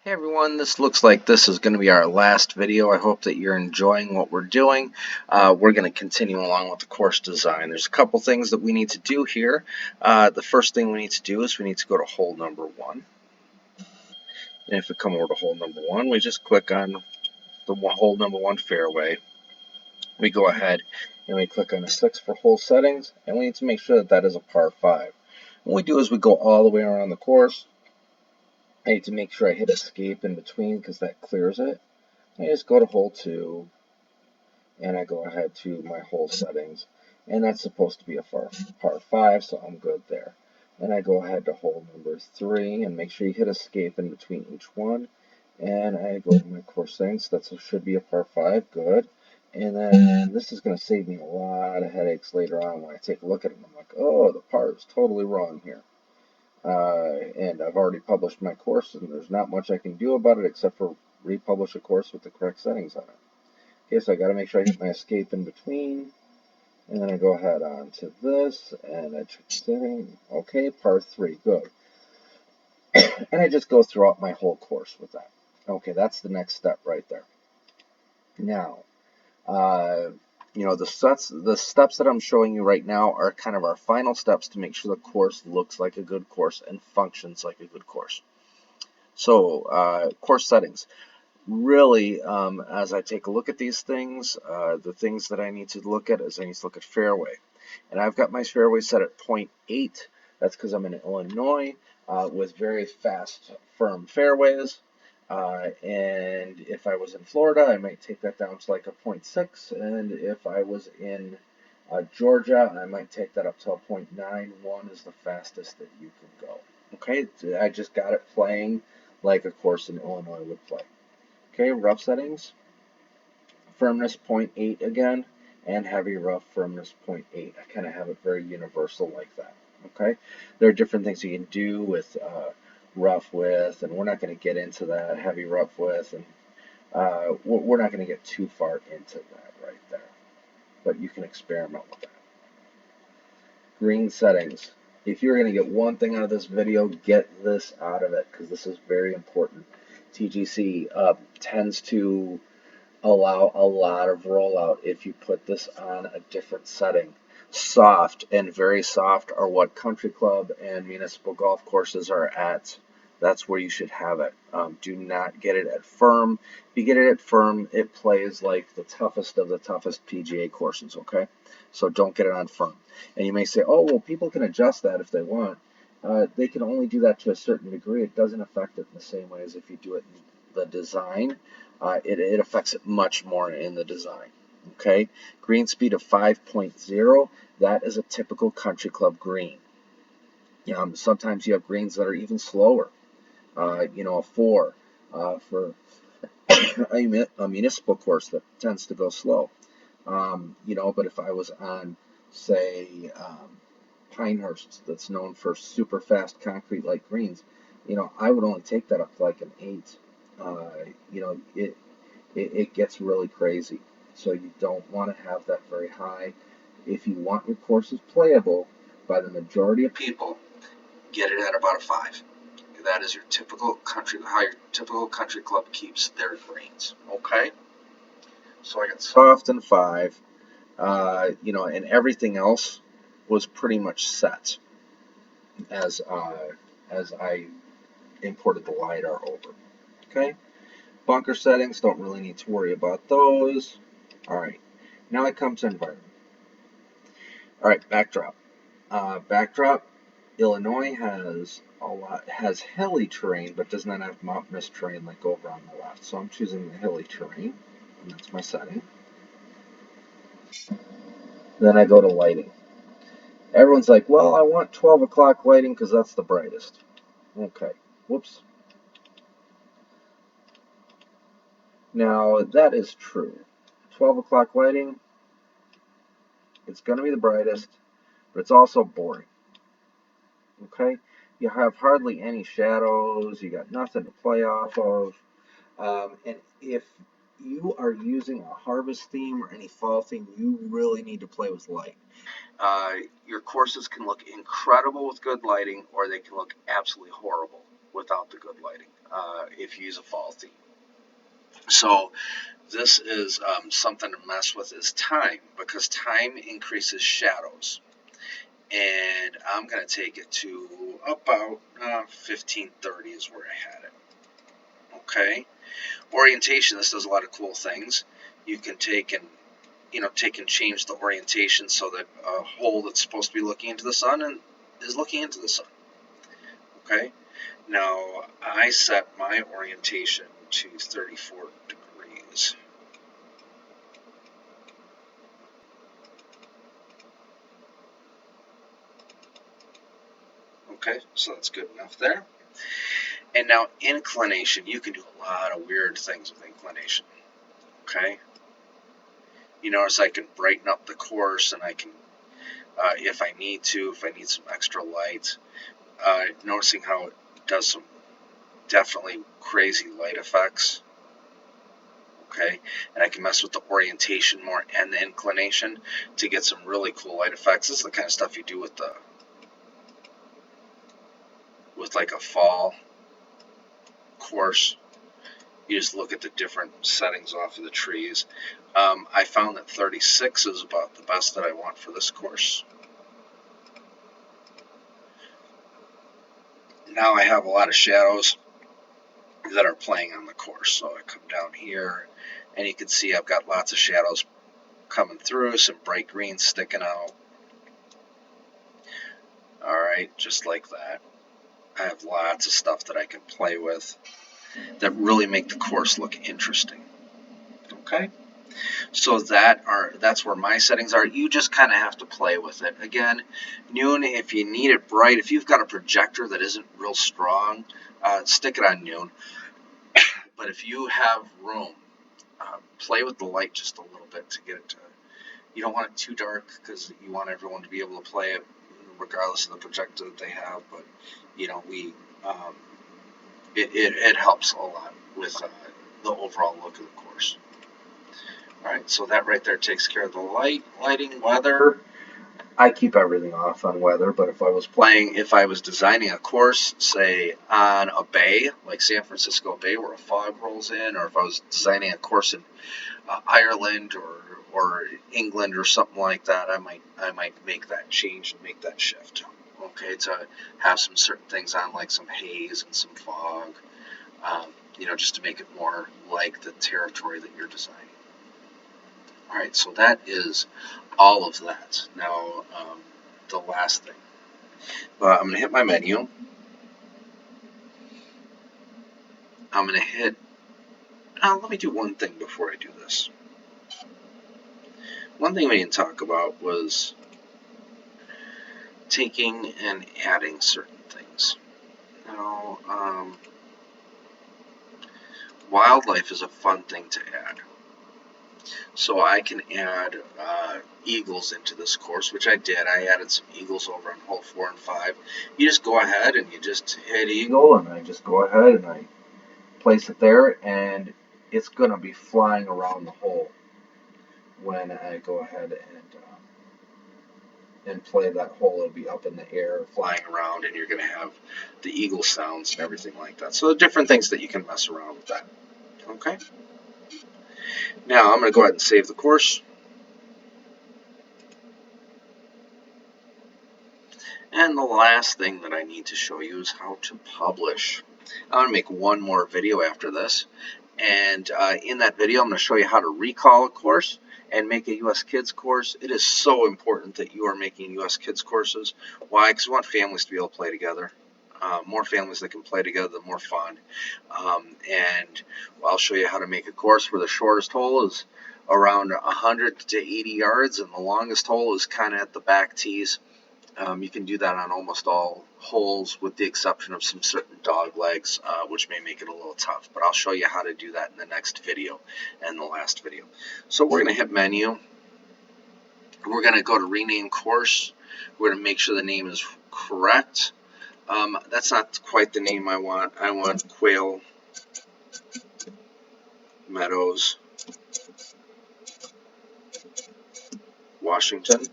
Hey everyone, this looks like this is going to be our last video. I hope that you're enjoying what we're doing. We're going to continue along with the course design. There's a couple things that we need to do here. The first thing we need to do is we need to go to hole number 1. And if we come over to hole number 1, we just click on the hole number 1 fairway. We go ahead and we click on the 6 for hole settings, and we need to make sure that that is a par 5. What we do is we go all the way around the course. I need to make sure I hit escape in between because that clears it. I just go to hole 2, and I go ahead to my hole settings, and that's supposed to be a par 5, so I'm good there. Then I go ahead to hole number 3 and make sure you hit escape in between each one, and I go to my course settings. That should be a par 5, good. And then this is going to save me a lot of headaches later on when I take a look at it. I'm like, oh, the par is totally wrong here. And I've already published my course, and there's not much I can do about it except for republish a course with the correct settings on it. Okay, so I got to make sure I hit my escape in between, and then I go ahead on to this, and I check setting. Okay, par 3, good. And I just go throughout my whole course with that. Okay, that's the next step right there. Now, the steps that I'm showing you right now are kind of our final steps to make sure the course looks like a good course and functions like a good course. So, course settings. Really, as I take a look at these things, the things that I need to look at is I need to look at fairway. And I've got my fairway set at 0.8. That's because I'm in Illinois with very fast, firm fairways. And if I was in Florida, I might take that down to like a 0.6. And if I was in Georgia, I might take that up to a 0.91 is the fastest that you can go. Okay, I just got it playing like a course in Illinois would play. Okay, rough settings, firmness 0.8 again, and heavy rough firmness 0.8. I kind of have it very universal like that. Okay, there are different things you can do with rough width, and we're not going to get into that, heavy rough width, and we're not going to get too far into that right there, but you can experiment with that. Green settings. If you're going to get one thing out of this video, get this out of it, because this is very important. TGC tends to allow a lot of rollout if you put this on a different setting. Soft and very soft are what country club and municipal golf courses are at. That's where you should have it. Do not get it at firm. If you get it at firm, it plays like the toughest of the toughest PGA courses, okay? So don't get it on firm. And you may say, oh, well, people can adjust that if they want. They can only do that to a certain degree. It doesn't affect it in the same way as if you do it in the design. It affects it much more in the design. Okay, green speed of 5.0, that is a typical country club green. Sometimes you have greens that are even slower. A 4 for a municipal course that tends to go slow. But if I was on, say, Pinehurst, that's known for super fast concrete-like greens, I would only take that up to like an 8. It gets really crazy. So you don't want to have that very high. If you want your courses playable by the majority of people, get it at about a 5. That is your typical country, how your typical country club keeps their greens. Okay? So I got soft and 5. And everything else was pretty much set as I imported the LiDAR over. Okay? Bunker settings, don't really need to worry about those. All right, now I come to environment. All right, backdrop. Backdrop, Illinois has hilly terrain, but does not have mountainous terrain like over on the left. So I'm choosing the hilly terrain, and that's my setting. Then I go to lighting. Everyone's like, well, I want 12 o'clock lighting because that's the brightest. Okay, whoops. Now, that is true. 12 o'clock lighting, it's going to be the brightest, but it's also boring. Okay? You have hardly any shadows, you got nothing to play off of. And if you are using a harvest theme or any fall theme, you really need to play with light. Your courses can look incredible with good lighting, or they can look absolutely horrible. without the good lighting if you use a fall theme. So this is something to mess with is time, because time increases shadows. And I'm going to take it to about 1530 is where I had it. Okay. Orientation, this does a lot of cool things. You can take and change the orientation so that a hole that's supposed to be looking into the sun and is looking into the sun. Okay. Now I set my orientation to 34 degrees. Okay, so that's good enough there. And now inclination, you can do a lot of weird things with inclination. Okay. You notice I can brighten up the course, and I can, if I need some extra light, noticing how it does some definitely crazy light effects. Okay, and I can mess with the orientation more and the inclination to get some really cool light effects. This is the kind of stuff you do with like a fall course. You just look at the different settings off of the trees. I found that 36 is about the best that I want for this course. Now I have a lot of shadows that are playing on the course. So I come down here, and you can see I've got lots of shadows coming through, some bright greens sticking out. All right, just like that. I have lots of stuff that I can play with that really make the course look interesting. Okay, so that's where my settings are. You just kind of have to play with it. Again, noon, if you need it bright, if you've got a projector that isn't real strong, stick it on noon. But if you have room, play with the light just a little bit to get it to. You don't want it too dark because you want everyone to be able to play it regardless of the projector that they have. But um, it helps a lot with the overall look of the course. All right, so that right there takes care of the lighting, weather. I keep everything off on weather, but if I was designing a course, say on a bay, like San Francisco Bay, where a fog rolls in, or if I was designing a course in Ireland or England or something like that, I might make that change and make that shift. Okay, to have some certain things on, like some haze and some fog, just to make it more like the territory that you're designing. All right, so that is all of that. Now, the last thing. I'm going to hit my menu. I'm going to hit. Let me do one thing before I do this. One thing we didn't talk about was taking and adding certain things. Now, wildlife is a fun thing to add. So I can add eagles into this course, which I did. I added some eagles over on hole 4 and 5. You just go ahead and you just hit eagle, and I just go ahead and I place it there, and it's going to be flying around the hole when I go ahead and play that hole. It'll be up in the air, flying around, and you're going to have the eagle sounds and everything like that. So different things that you can mess around with that. Okay. Now I'm going to go ahead and save the course. And the last thing that I need to show you is how to publish. I'm going to make one more video after this. And in that video, I'm going to show you how to recall a course and make a U.S. Kids course. It is so important that you are making U.S. Kids courses. Why? Because we want families to be able to play together. More families that can play together, the more fun. And I'll show you how to make a course where the shortest hole is around 100 to 80 yards, and the longest hole is kind of at the back tees. You can do that on almost all holes with the exception of some certain dog legs, which may make it a little tough. But I'll show you how to do that in the next video and the last video. So we're going to hit menu. We're going to go to rename course. We're going to make sure the name is correct. That's not quite the name I want. I want Quail Meadows, Washington.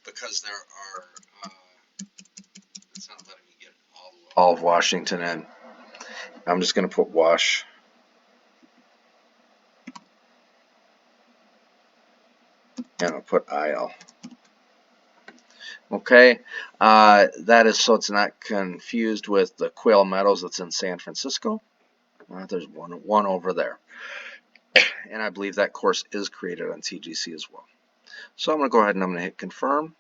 Because there are all of Washington in. I'm just going to put wash, and I'll put IL. Okay, that is so it's not confused with the Quail Meadows that's in San Francisco. There's one over there, and I believe that course is created on TGC as well. So I'm going to go ahead and I'm going to hit confirm.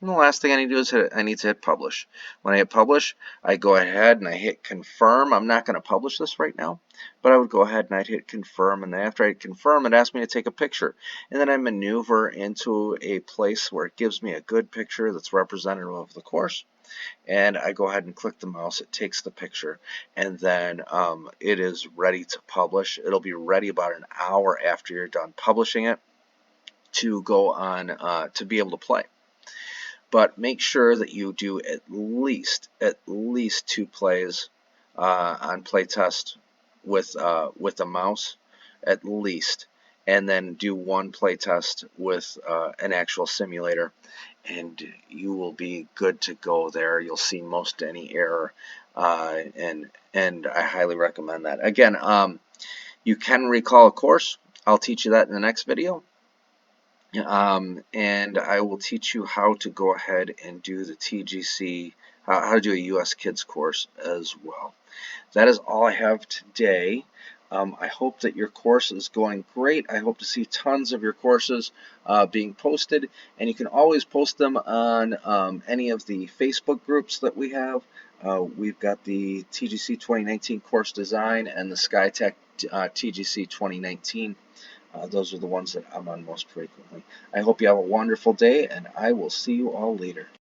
And the last thing I need to do is I need to hit publish. When I hit publish, I go ahead and I hit confirm. I'm not going to publish this right now, but I would go ahead and I'd hit confirm. And then after I hit confirm, it asks me to take a picture. And then I maneuver into a place where it gives me a good picture that's representative of the course. And I go ahead and click the mouse. It takes the picture, and then it is ready to publish. It'll be ready about an hour after you're done publishing it to go on to be able to play. But make sure that you do at least 2 plays on playtest with a mouse, at least, and then do 1 playtest with an actual simulator, and you will be good to go there. You'll see most any error, and I highly recommend that. Again, you can recall a course. I'll teach you that in the next video. And I will teach you how to go ahead and do the TGC, how to do a US Kids course as well. That is all I have today. I hope that your course is going great. I hope to see tons of your courses being posted, and you can always post them on any of the Facebook groups that we have. We've got the TGC 2019 course design and the SkyTech TGC 2019. Those are the ones that I'm on most frequently. I hope you have a wonderful day, and I will see you all later.